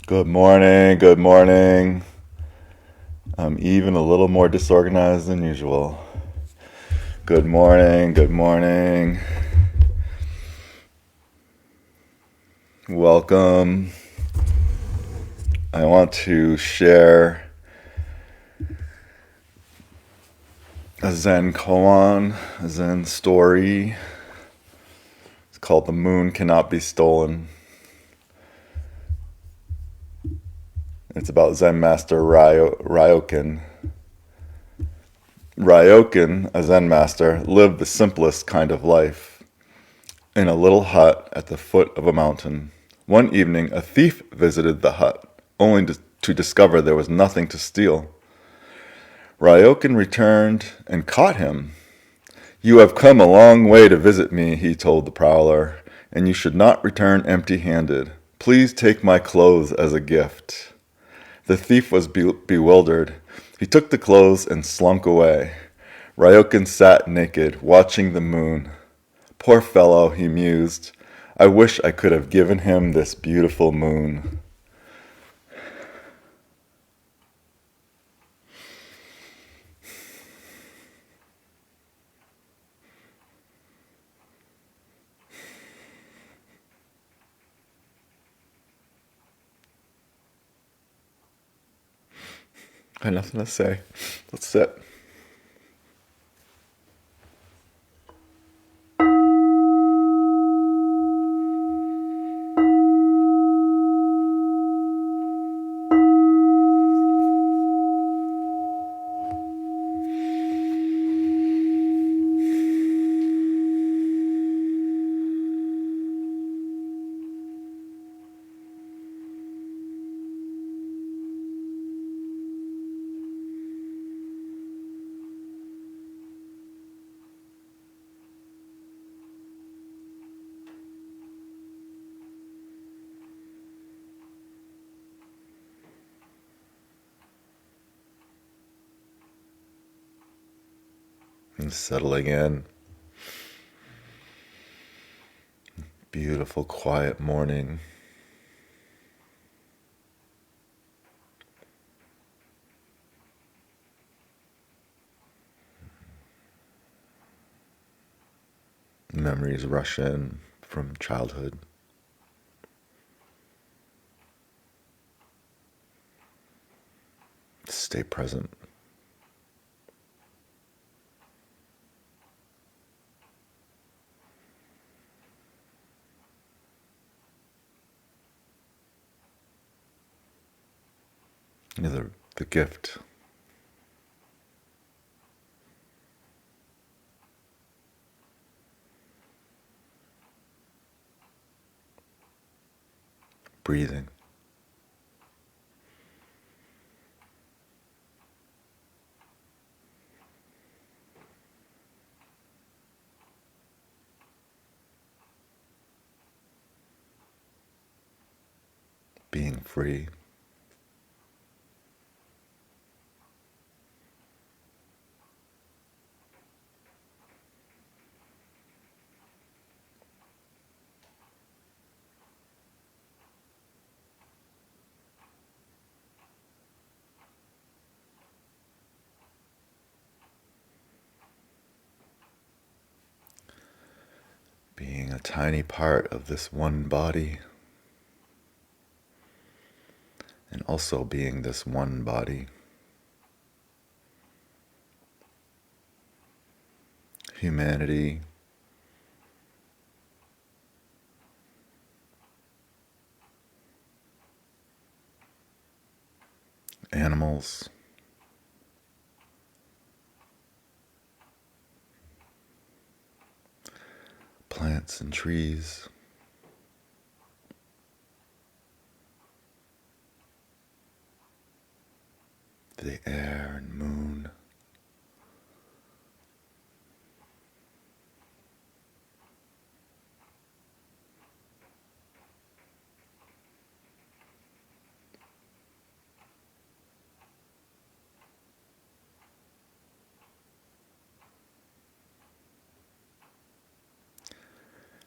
Good morning, good morning. I'm even a little more disorganized than usual. Good morning, good morning. Welcome. I want to share a Zen koan, a Zen story. It's called The Moon Cannot Be Stolen. It's about Zen Master Ryokan. Ryokan, a Zen master, lived the simplest kind of life in a little hut at the foot of a mountain. One evening, a thief visited the hut, only to discover there was nothing to steal. Ryokan returned and caught him. "You have come a long way to visit me," he told the prowler, "and you should not return empty-handed. Please take my clothes as a gift." The thief was bewildered. He took the clothes and slunk away. Ryokan sat naked, watching the moon. "Poor fellow," he mused. "I wish I could have given him this beautiful moon." I have nothing to say. Let's sit. And settling in. Beautiful, quiet morning. Memories rush in from childhood. Stay present. The gift. Breathing. Being free. Being a tiny part of this one body. And also being this one body. Humanity. Animals. Plants and trees. The air and moon.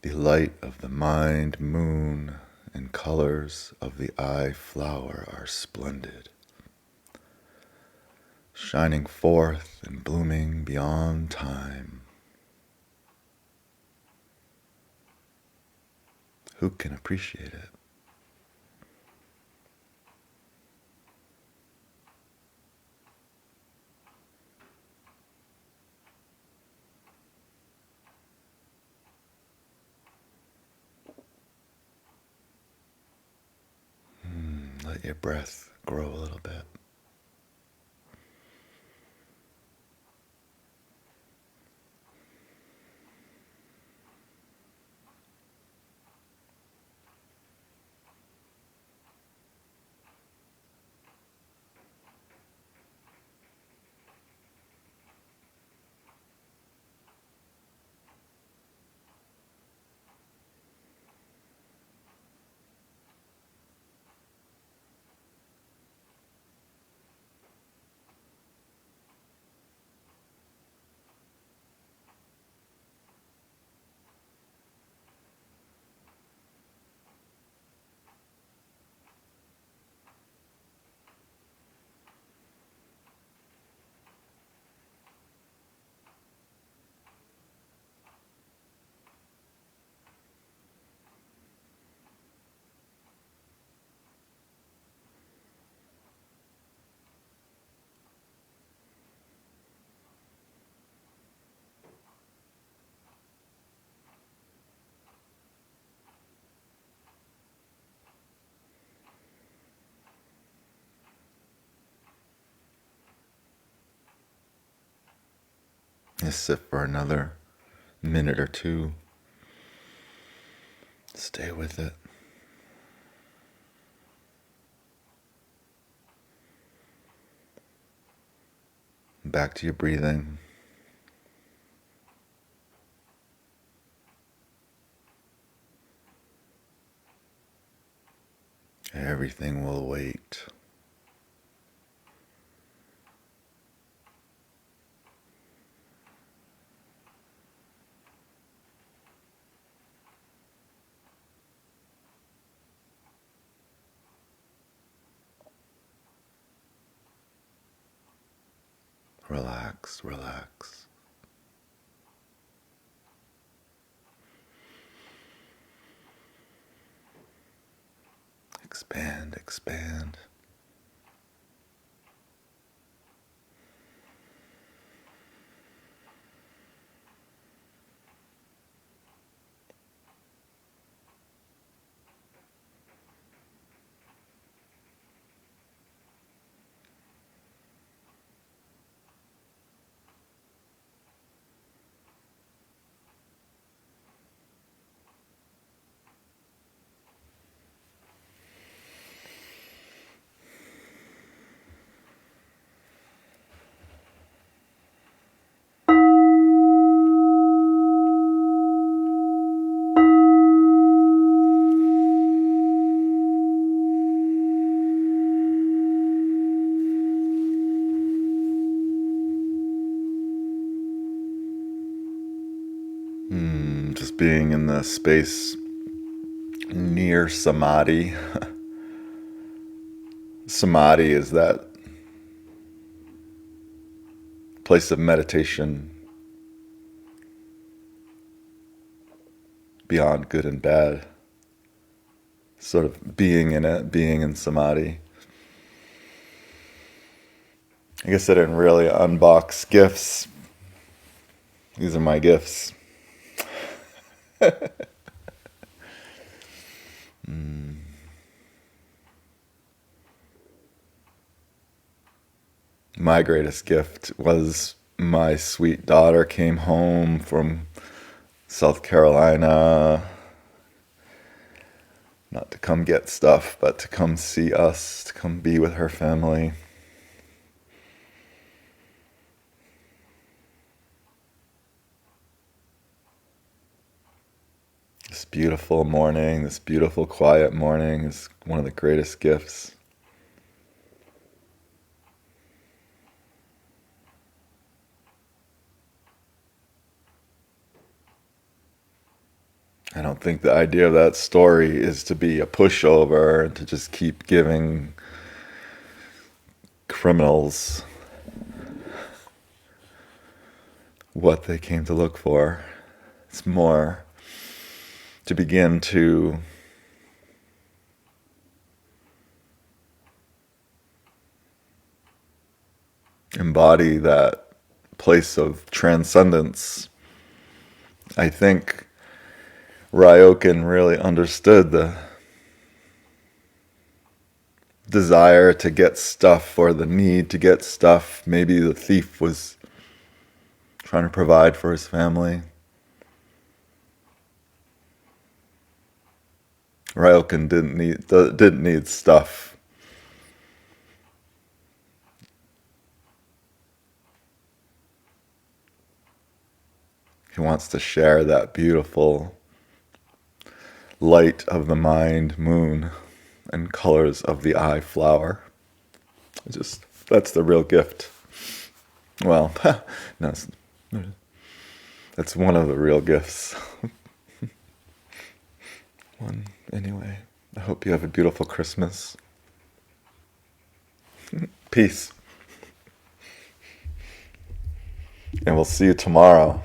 The light of the mind moon and colors of the eye flower are splendid, shining forth and blooming beyond time. Who can appreciate it? Let your breath grow a little bit. Just sit for another minute or two. Stay with it. Back to your breathing. Everything will wait. Relax, relax. Expand, expand. Just being in the space near samadhi. Samadhi is that place of meditation beyond good and bad. Sort of being in it, being in samadhi. I guess I didn't really unbox gifts. These are my gifts. My greatest gift was my sweet daughter came home from South Carolina, not to come get stuff, but to come see us, to come be with her family. This beautiful morning, this beautiful quiet morning is one of the greatest gifts. I don't think the idea of that story is to be a pushover and to just keep giving criminals what they came to look for. It's more to begin to embody that place of transcendence. I think Ryokan really understood the desire to get stuff or the need to get stuff. Maybe the thief was trying to provide for his family. Ryokan didn't need stuff. He wants to share that beautiful light of the mind moon and colors of the eye flower. That's the real gift. Well, no, that's one of the real gifts. One, anyway. I hope you have a beautiful Christmas. Peace. And we'll see you tomorrow.